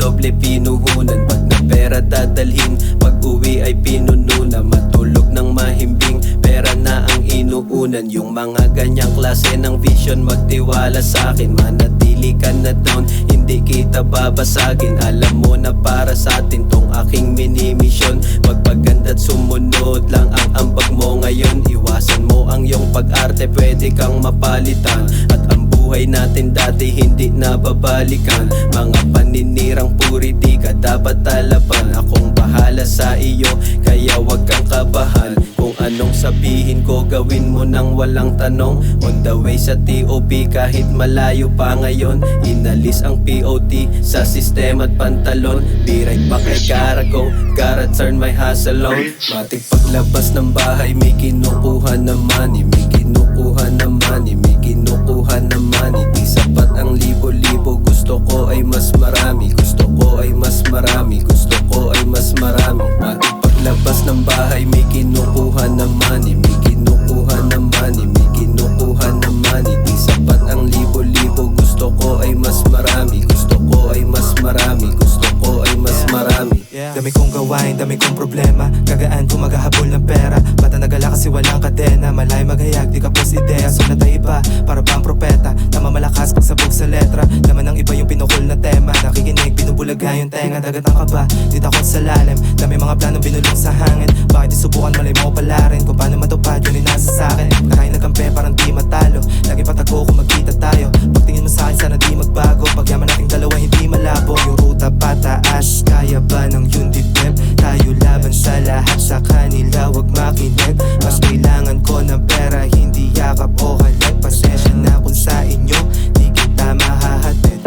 doble pinuhunan. Pag na pera dadalhin, pag uwi ay pinununa. Matulog ng mahimbing, pera na ang inuunan. Yung mga ganyang klase ng vision, magtiwala sa akin. Manatili ka na down, hindi kita babasagin. Alam mo na para sa atin tong aking mini-mission. Magpaganda't sumunod lang ang ambag mo ngayon. Iwasan mo ang iyong pag-arte, pwede kang mapalitan. At ang buhay natin dati hindi na babalikan. Mga paninirang puri di ka dapat talaban. Akong bahala sa iyo, kaya wag kang kabahan. Kung anong sabihin ko, gawin mo nang walang tanong. On the way sa TOP, kahit malayo pa ngayon. Inalis ang POT sa sistema at pantalon. Be right back, I gotta go, gotta turn my hustle on. Matik paglabas ng bahay, may kinukuha na money. May kinukuha na money, may kinukuha na money. Di sapat ang libo-libo, gusto ko ay mas marami. Gusto ko ay mas marami, gusto ko ay mas marami. Matik paglabas ng bahay, may kinukuha na money. May kinukuha na money, may kinukuha na money. Di sapat ang libo-libo, gusto ko ay mas marami. Gusto ko ay mas marami, gusto ko ay mas marami. Dami kong gawain, dami kong problema. Gagaan kung maghahabol ng pera. Bata nagala kasi walang kadena. Malay maghayag, di kapos ideya. Sulat ay iba, para bang propeta. Tama malakas pagsabog sa letra. Laman ng iba yung pinukul na tema. Nakikinig, binubulaga yung tenga. Dagat ang kaba, di takot sa lalim. Dami mga planong binulong sa hangin. Bakit isubukan, malay mo pala rin. Kung paano matupad, yun ay nasa sakin. Nakain nagkampe, parang di matalo. Lagi patago kung magkita tayo. Pagtingin mo sa akin, sana di magbago. Pagyaman nating dalawa, hindi malabo. Yung ruta pataas, kaya ba ng Yundipep? Tayo laban sa lahat, sa kanila wag makinig. Mas kailangan ko ng pera, hindi yakap o halik. Pasensya na kung sa inyo, di kita mahahatid.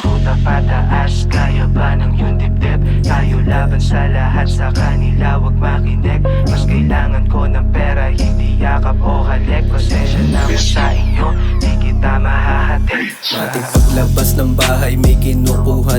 Ruta pataas, kaya ba ng Yundipep? Tayo laban sa lahat, sa kanila wag makinig. Mas kailangan ko ng pera, hindi yakap o halik. Pasensya na kung sa inyo, di kita mahahatid. Matik paglabas ng bahay, may kinukuha